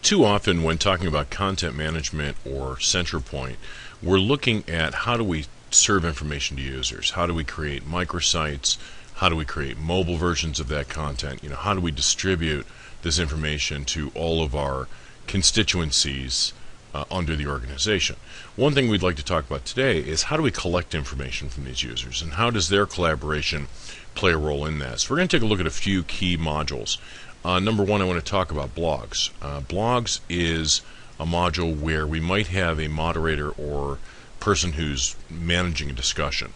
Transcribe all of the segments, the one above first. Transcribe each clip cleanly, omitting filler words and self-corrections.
Too often when talking about content management or Centralpoint, we're looking at how do we serve information to users? How do we create microsites? How do we create mobile versions of that content? How do we distribute this information to all of our constituencies under the organization? One thing we'd like to talk about today is how do we collect information from these users and how does their collaboration play a role in this? We're going to take a look at a few key modules. Number one, I want to talk about blogs. Blogs is a module where we might have a moderator or person who's managing a discussion.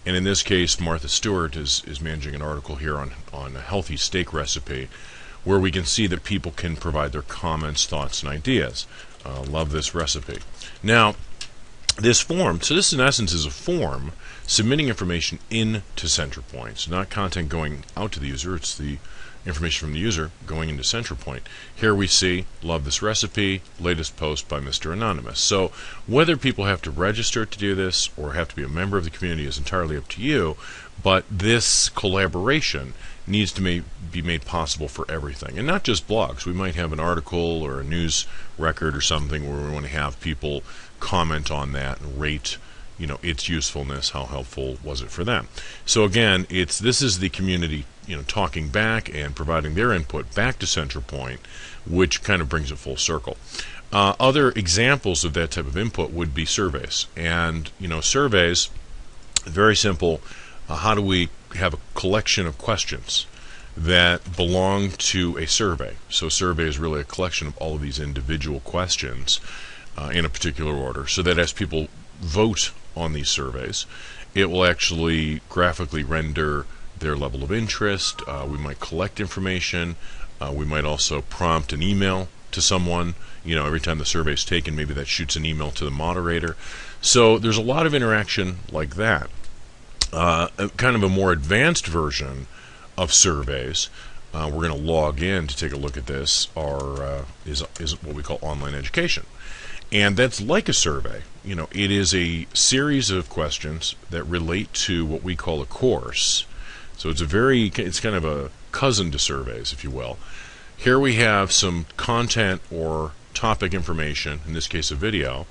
And in this case, Martha Stewart is managing an article here on a healthy steak recipe where we can see that people can provide their comments, thoughts, and ideas. Love this recipe. Now, this form, so this in essence is a form submitting information into Centralpoint. So not content going out to the user, it's the information from the user going into Centralpoint. Here we see, love this recipe, latest post by Mr. Anonymous. So whether people have to register to do this or have to be a member of the community is entirely up to you, but this collaboration needs to be made possible for everything. And not just blogs. We might have an article or a news record or something where we want to have people comment on that and rate its usefulness, how helpful was it for them. So again, this is the community talking back and providing their input back to Centralpoint, which kind of brings it full circle. Other examples of that type of input would be surveys. And surveys, very simple. How do we have a collection of questions that belong to a survey? So a survey is really a collection of all of these individual questions in a particular order, so that as people vote on these surveys, it will actually graphically render their level of interest. We might collect information. We might also prompt an email to someone. Every time the survey is taken, maybe that shoots an email to the moderator. So there's a lot of interaction like that. Kind of a more advanced version of surveys, we're going to log in to take a look at this, is what we call online education. And that's like a survey. It is a series of questions that relate to what we call a course. So it's kind of a cousin to surveys, if you will. Here we have some content or topic information, in this case a video.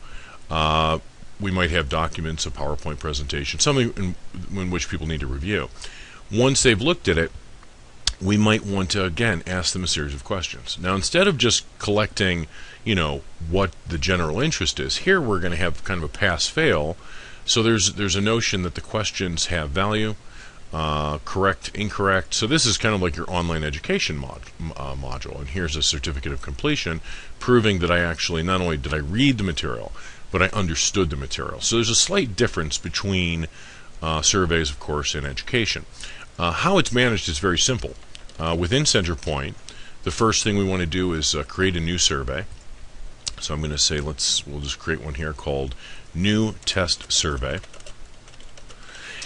We might have documents, a PowerPoint presentation, something in which people need to review. Once they've looked at it, we might want to, again, ask them a series of questions. Now, instead of just collecting, what the general interest is, here we're going to have kind of a pass-fail. So there's a notion that the questions have value, correct, incorrect. So this is kind of like your online education module. And here's a certificate of completion proving that I actually, not only did I read the material, but I understood the material. So there's a slight difference between surveys, of course, and education. How it's managed is very simple. Within Centralpoint, the first thing we want to do is create a new survey. So I'm going to say we'll just create one here called New Test Survey.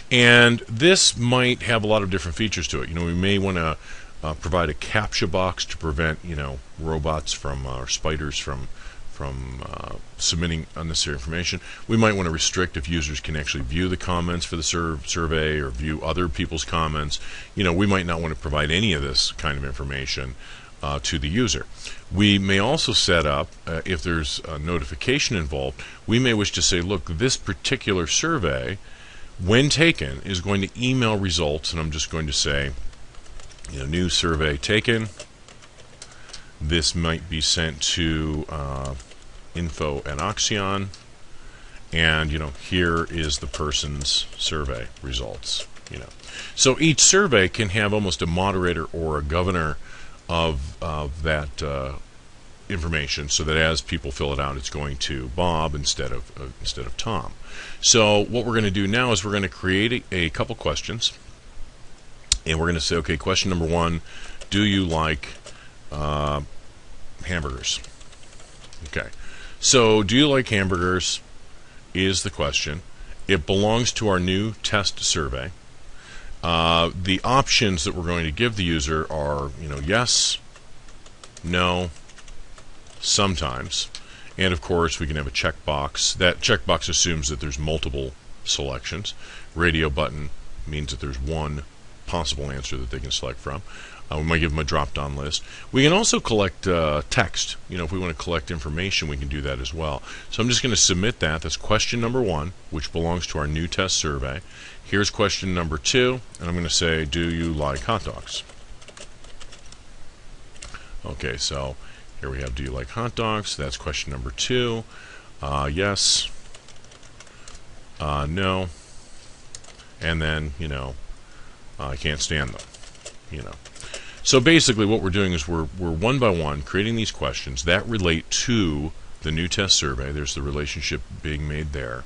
And this might have a lot of different features to it. We may want to provide a CAPTCHA box to prevent robots or spiders from submitting unnecessary information. We might want to restrict if users can actually view the comments for the survey or view other people's comments. We might not want to provide any of this kind of information to the user. We may also set up, if there's a notification involved, we may wish to say, look, this particular survey, when taken, is going to email results, and I'm just going to say, new survey taken. This might be sent to info@Oxion, and here is the person's survey results. So each survey can have almost a moderator or a governor of that information, so that as people fill it out, it's going to Bob instead of Tom. So what we're going to do now is we're going to create a couple questions, and we're going to say, okay, question number one: do you like hamburgers? Okay. So, do you like hamburgers is the question. It belongs to our new test survey. The options that we're going to give the user are, yes, no, sometimes, and of course we can have a checkbox. That checkbox assumes that there's multiple selections. Radio button means that there's one possible answer that they can select from. We might give them a drop-down list. We can also collect text. If we want to collect information, we can do that as well. So I'm just going to submit that. That's question number 1, which belongs to our new test survey. Here's question number 2, and I'm going to say, do you like hot dogs? Okay, so here we have, do you like hot dogs? That's question number 2. Yes. No. And then, I can't stand them. So basically what we're doing is we're one by one creating these questions that relate to the new test survey. There's the relationship being made there.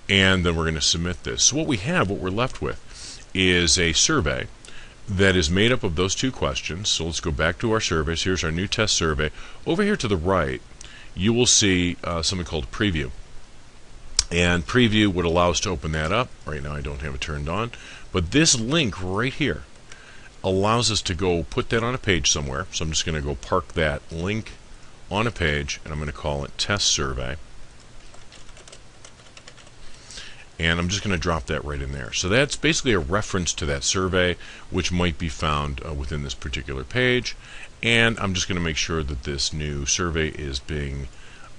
And then we're going to submit this. So what we're left with is a survey that is made up of those 2 questions. So let's go back to our surveys. Here's our new test survey. Over here to the right, you will see something called preview. And preview would allow us to open that up. Right now I don't have it turned on. But this link right here allows us to go put that on a page somewhere. So I'm just going to go park that link on a page, and I'm going to call it test survey. And I'm just going to drop that right in there. So that's basically a reference to that survey, which might be found within this particular page. And I'm just going to make sure that this new survey is being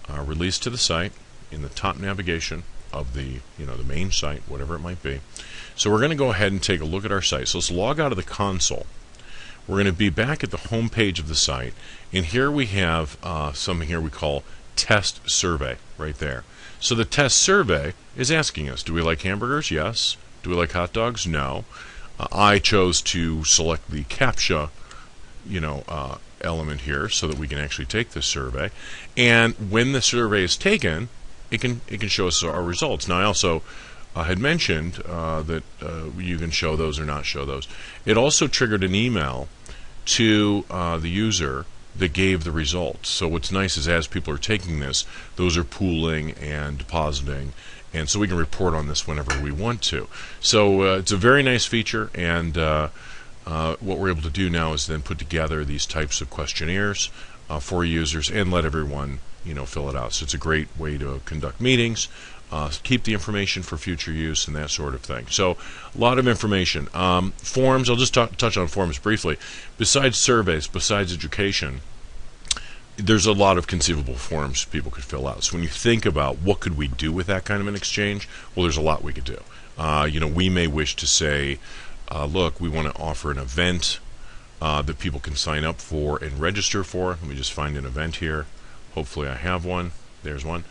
released to the site in the top navigation of the main site, whatever it might be. So we're going to go ahead and take a look at our site. So let's log out of the console. We're going to be back at the home page of the site, and here we have something here we call test survey right there. So the test survey is asking us, do we like hamburgers? Yes. Do we like hot dogs? No. I chose to select the CAPTCHA element here so that we can actually take this survey. And when the survey is taken, it can show us our results. Now I also had mentioned that you can show those or not show those. It also triggered an email to the user that gave the results. So what's nice is as people are taking this, those are pooling and depositing, and so we can report on this whenever we want to. So it's a very nice feature, and what we're able to do now is then put together these types of questionnaires for users and let everyone fill it out. So it's a great way to conduct meetings, keep the information for future use, and that sort of thing. So a lot of information. Forms, I'll just touch on forms briefly. Besides surveys, besides education, there's a lot of conceivable forms people could fill out. So when you think about what could we do with that kind of an exchange, well, there's a lot we could do. We may wish to say, look, we want to offer an event that people can sign up for and register for. Let me just find an event here. Hopefully I have one. There's one.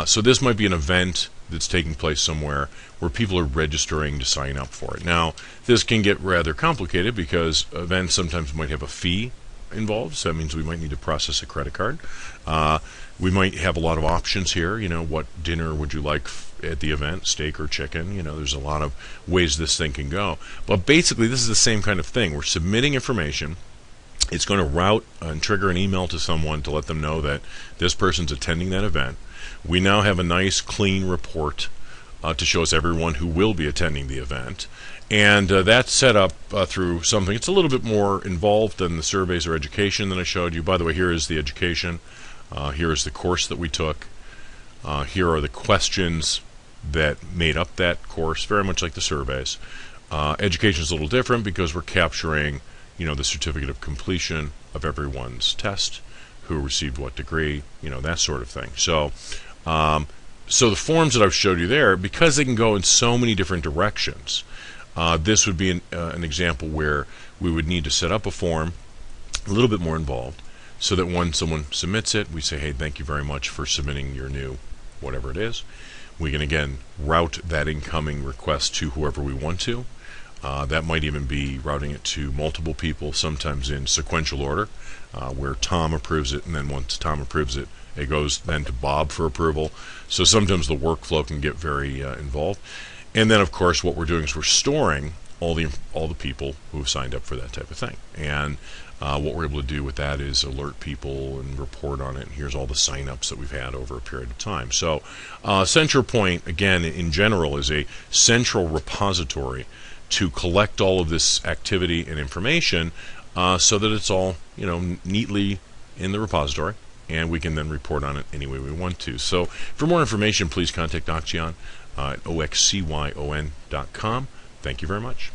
So this might be an event that's taking place somewhere where people are registering to sign up for it. Now, this can get rather complicated because events sometimes might have a fee involved. So that means we might need to process a credit card. We might have a lot of options here. What dinner would you like at the event, steak or chicken? There's a lot of ways this thing can go. But basically, this is the same kind of thing. We're submitting information. It's going to route and trigger an email to someone to let them know that this person's attending that event. We now have a nice clean report to show us everyone who will be attending the event. And that's set up through something. It's a little bit more involved than the surveys or education that I showed you. By the way, here is the education. Here is the course that we took. Here are the questions that made up that course, very much like the surveys. Education is a little different because we're capturing the certificate of completion of everyone's test, who received what degree, that sort of thing. So the forms that I've showed you there, because they can go in so many different directions, this would be an example where we would need to set up a form a little bit more involved so that when someone submits it, we say, hey, thank you very much for submitting your new whatever it is. We can, again, route that incoming request to whoever we want to. That might even be routing it to multiple people, sometimes in sequential order, where Tom approves it, and then once Tom approves it, it goes then to Bob for approval. So sometimes the workflow can get very involved. And then, of course, what we're doing is we're storing all the people who have signed up for that type of thing. And what we're able to do with that is alert people and report on it. And here's all the sign-ups that we've had over a period of time. So Centralpoint, again, in general, is a central repository to collect all of this activity and information so that it's all neatly in the repository, and we can then report on it any way we want to. So for more information, please contact Oxyon at oxcyon.com. Thank you very much.